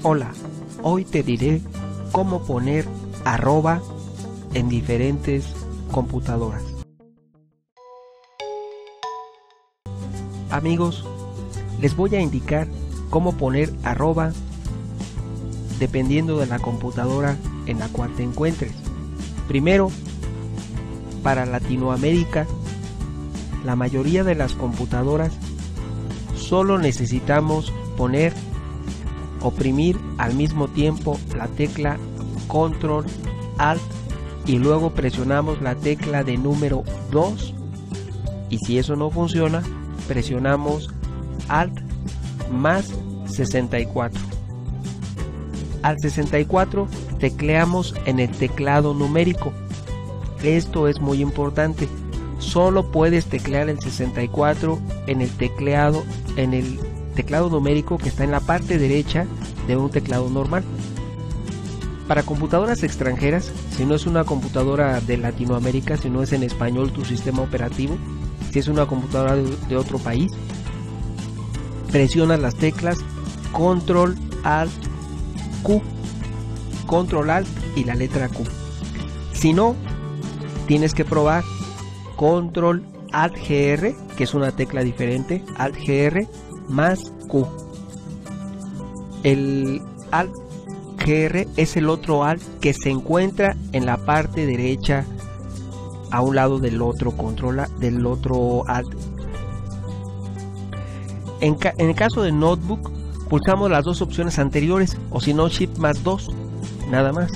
Hola, hoy te diré cómo poner arroba en diferentes computadoras. Amigos, les voy a indicar cómo poner arroba dependiendo de la computadora en la cual te encuentres. Primero, para Latinoamérica, la mayoría de las computadoras solo necesitamos oprimir al mismo tiempo la tecla Control Alt y luego presionamos la tecla de número 2, y si eso no funciona presionamos Alt más 64. Al 64 tecleamos en el teclado numérico. Esto es muy importante. Solo puedes teclear el 64 en el teclado numérico que está en la parte derecha de un teclado normal. Para computadoras extranjeras, si no es una computadora de Latinoamérica, si no es en español tu sistema operativo, si es una computadora de otro país, presionas las teclas Control Alt Q, Control Alt y la letra Q. Si no, tienes que probar Control Alt GR, que es una tecla diferente, Alt GR más Q. El Alt GR es el otro Alt que se encuentra en la parte derecha a un lado del otro Alt. En el caso de Notebook, pulsamos las dos opciones anteriores, o si no, Shift más 2, nada más.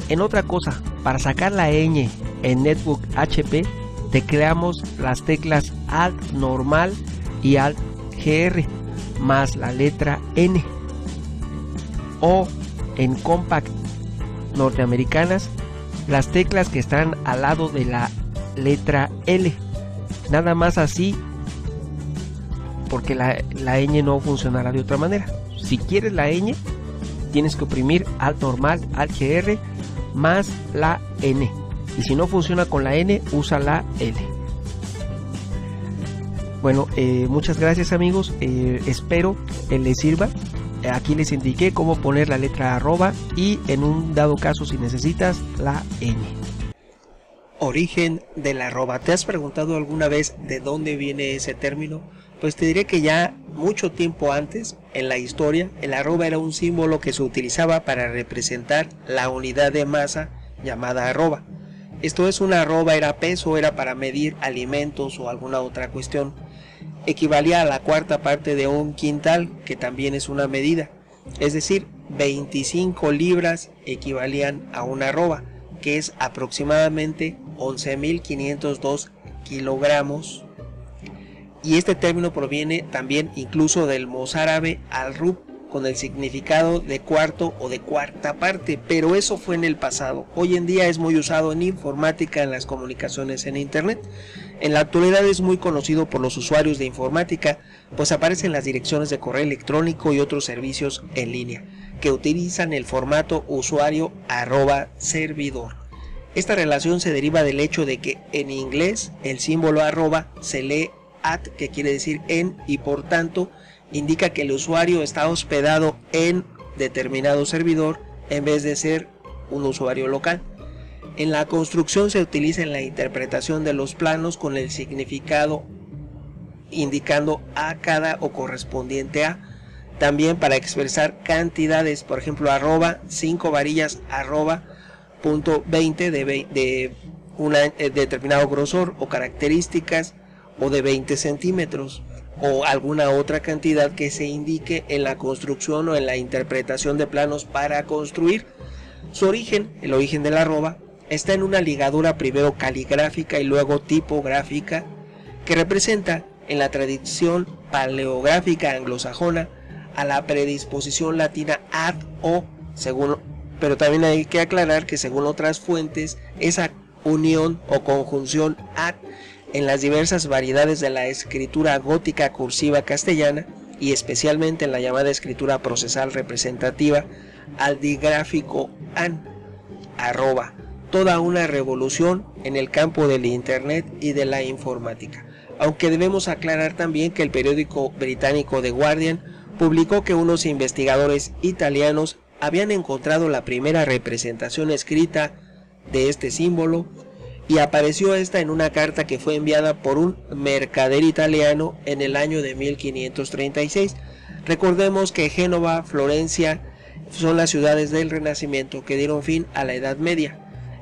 En otra cosa, para sacar la ñ en Netbook HP, tecleamos las teclas Alt normal y Alt GR más la letra N. O en Compact norteamericanas, las teclas que están al lado de la letra L. Nada más así, porque la ñ no funcionará de otra manera. Si quieres la ñ, tienes que oprimir Alt normal, Alt GR más la N. Y si no funciona con la N, usa la L. Bueno, muchas gracias amigos, espero les sirva. Aquí les indiqué cómo poner la letra arroba y en un dado caso, si necesitas, la ñ. Origen del arroba. ¿Te has preguntado alguna vez de dónde viene ese término? Pues te diré que ya mucho tiempo antes, en la historia, el arroba era un símbolo que se utilizaba para representar la unidad de masa llamada arroba. Esto es, una arroba era peso, era para medir alimentos o alguna otra cuestión. Equivalía a la cuarta parte de un quintal, que también es una medida. Es decir, 25 libras equivalían a una arroba, que es aproximadamente 11.502 kilogramos. Y este término proviene también incluso del mozárabe al-rub, con el significado de cuarto o de cuarta parte, pero eso fue en el pasado. Hoy en día es muy usado en informática, en las comunicaciones en internet. En la actualidad es muy conocido por los usuarios de informática, pues aparecen las direcciones de correo electrónico y otros servicios en línea, que utilizan el formato usuario @servidor. Esta relación se deriva del hecho de que en inglés el símbolo arroba se lee at, que quiere decir en, y por tanto indica que el usuario está hospedado en determinado servidor en vez de ser un usuario local. En la construcción se utiliza en la interpretación de los planos con el significado indicando a cada o correspondiente a. También para expresar cantidades, por ejemplo, arroba 5 varillas, arroba punto 20 de un determinado grosor o características, o de 20 centímetros. O alguna otra cantidad que se indique en la construcción o en la interpretación de planos para construir. Su origen, el origen de la arroba, está en una ligadura primero caligráfica y luego tipográfica, que representa en la tradición paleográfica anglosajona a la predisposición latina ad o, pero también hay que aclarar que según otras fuentes, esa unión o conjunción ad en las diversas variedades de la escritura gótica cursiva castellana y especialmente en la llamada escritura procesal representativa al digráfico an, arroba, toda una revolución en el campo del internet y de la informática. aunque debemos aclarar también que el periódico británico The Guardian publicó que unos investigadores italianos habían encontrado la primera representación escrita de este símbolo, y apareció esta en una carta que fue enviada por un mercader italiano en el año de 1536. Recordemos que Génova, Florencia son las ciudades del Renacimiento que dieron fin a la Edad Media.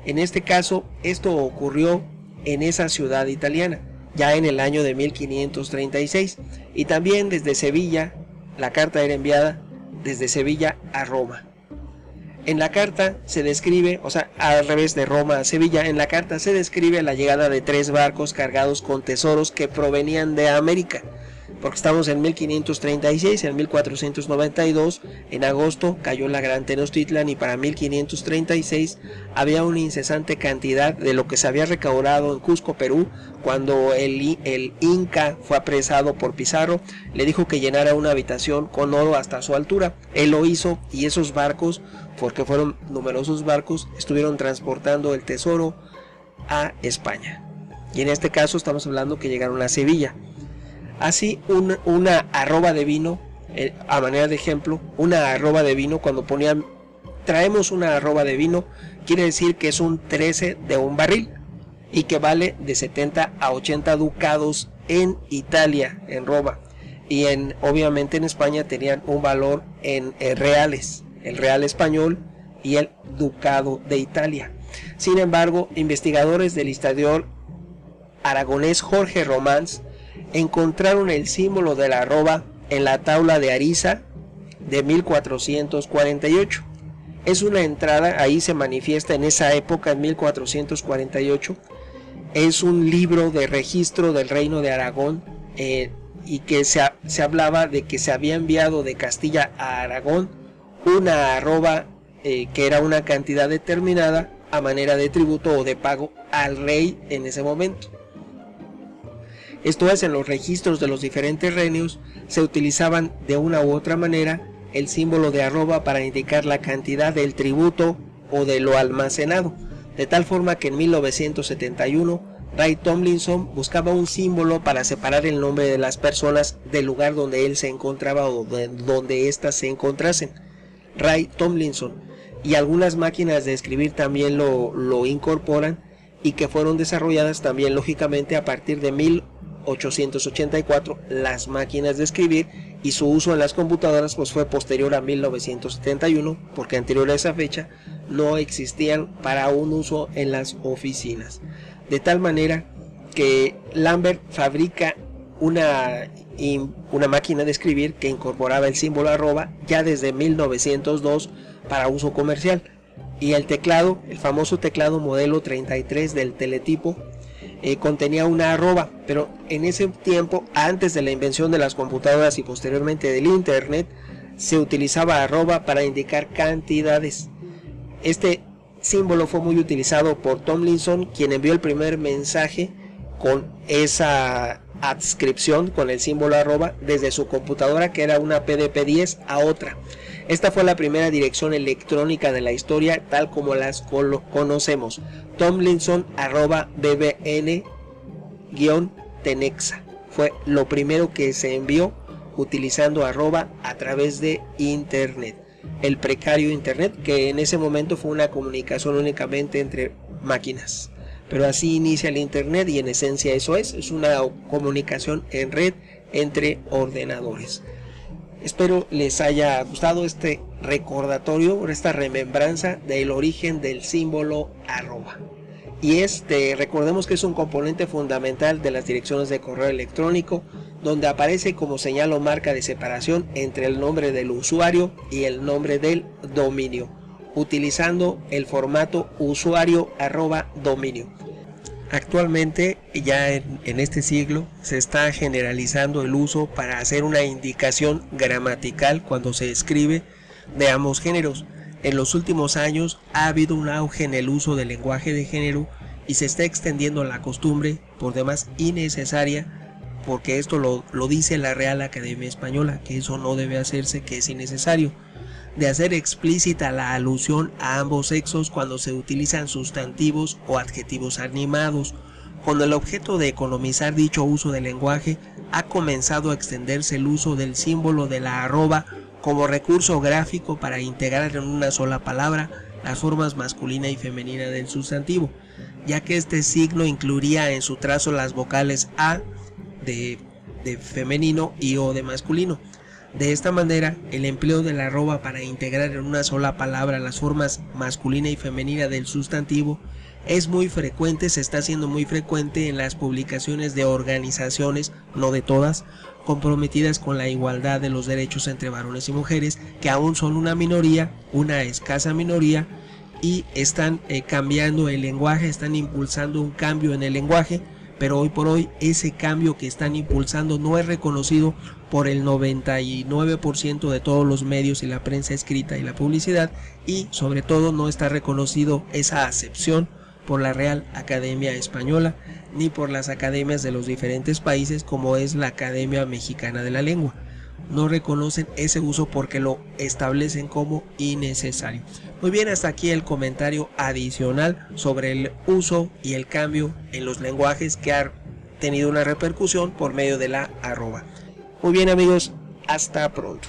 En este caso, esto ocurrió en esa ciudad italiana, ya en el año de 1536, y también desde Sevilla. La carta era enviada desde Sevilla a Roma. En la carta se describe, o sea, al revés, de Roma a Sevilla, en la carta se describe la llegada de 3 barcos cargados con tesoros que provenían de América, porque estamos en 1536, en 1492, en agosto, cayó la Gran Tenochtitlan, y para 1536 había una incesante cantidad de lo que se había recaudado en Cusco, Perú, cuando el Inca fue apresado por Pizarro. Le dijo que llenara una habitación con oro hasta su altura. Él lo hizo, y esos barcos, porque fueron numerosos barcos, estuvieron transportando el tesoro a España. Y en este caso estamos hablando que llegaron a Sevilla. Así, una arroba de vino, a manera de ejemplo, una arroba de vino, cuando ponían traemos una arroba de vino, quiere decir que es un 13 de un barril y que vale de 70 a 80 ducados en Italia, en Roma. Y obviamente en España tenían un valor en reales, el real español y el ducado de Italia. Sin embargo, investigadores del historiador aragonés Jorge Romans encontraron el símbolo de la arroba en la tabla de Ariza de 1448. Es una entrada, ahí se manifiesta en esa época, en 1448. Es un libro de registro del reino de Aragón, y que se hablaba de que se había enviado de Castilla a Aragón una arroba que era una cantidad determinada a manera de tributo o de pago al rey en ese momento. Esto es, en los registros de los diferentes reinos se utilizaban de una u otra manera el símbolo de arroba para indicar la cantidad del tributo o de lo almacenado, de tal forma que en 1971 Ray Tomlinson buscaba un símbolo para separar el nombre de las personas del lugar donde él se encontraba o donde éstas se encontrasen. Ray Tomlinson, y algunas máquinas de escribir también lo incorporan, y que fueron desarrolladas también lógicamente a partir de 1884 las máquinas de escribir, y su uso en las computadoras pues fue posterior a 1971, porque anterior a esa fecha no existían para un uso en las oficinas. De tal manera que Lambert fabrica una máquina de escribir que incorporaba el símbolo arroba ya desde 1902 para uso comercial, y el teclado, el famoso teclado modelo 33 del teletipo, contenía una arroba, pero en ese tiempo, antes de la invención de las computadoras y posteriormente del internet, se utilizaba arroba para indicar cantidades. Este símbolo fue muy utilizado por Tomlinson, quien envió el primer mensaje con esa adscripción, con el símbolo arroba, desde su computadora, que era una PDP-10, a otra. Esta fue la primera dirección electrónica de la historia tal como las conocemos. Tomlinson @bbn-tenexa fue lo primero que se envió utilizando arroba a través de internet, el precario internet, que en ese momento fue una comunicación únicamente entre máquinas. Pero así inicia el internet, y en esencia eso es una comunicación en red entre ordenadores. Espero les haya gustado este recordatorio, esta remembranza del origen del símbolo arroba. Y recordemos que es un componente fundamental de las direcciones de correo electrónico, donde aparece como señal o marca de separación entre el nombre del usuario y el nombre del dominio, utilizando el formato usuario@dominio. Actualmente, ya en este siglo, se está generalizando el uso para hacer una indicación gramatical cuando se escribe de ambos géneros. En los últimos años ha habido un auge en el uso del lenguaje de género, y se está extendiendo la costumbre, por demás innecesaria, porque esto lo dice la Real Academia Española, que eso no debe hacerse, que es innecesario, de hacer explícita la alusión a ambos sexos cuando se utilizan sustantivos o adjetivos animados, Con el objeto de economizar dicho uso del lenguaje, ha comenzado a extenderse el uso del símbolo de la arroba como recurso gráfico para integrar en una sola palabra las formas masculina y femenina del sustantivo, ya que este signo incluiría en su trazo las vocales A de femenino y O de masculino. De esta manera, el empleo de la arroba para integrar en una sola palabra las formas masculina y femenina del sustantivo es muy frecuente, se está haciendo muy frecuente en las publicaciones de organizaciones, no de todas, comprometidas con la igualdad de los derechos entre varones y mujeres, que aún son una minoría, una escasa minoría, y están cambiando el lenguaje, están impulsando un cambio en el lenguaje, pero hoy por hoy ese cambio que están impulsando no es reconocido por el 99% de todos los medios y la prensa escrita y la publicidad, y sobre todo no está reconocido esa acepción por la Real Academia Española ni por las academias de los diferentes países, como es la Academia Mexicana de la Lengua. No reconocen ese uso porque lo establecen como innecesario. Muy bien, hasta aquí el comentario adicional sobre el uso y el cambio en los lenguajes que ha tenido una repercusión por medio de la arroba. Muy bien amigos, hasta pronto.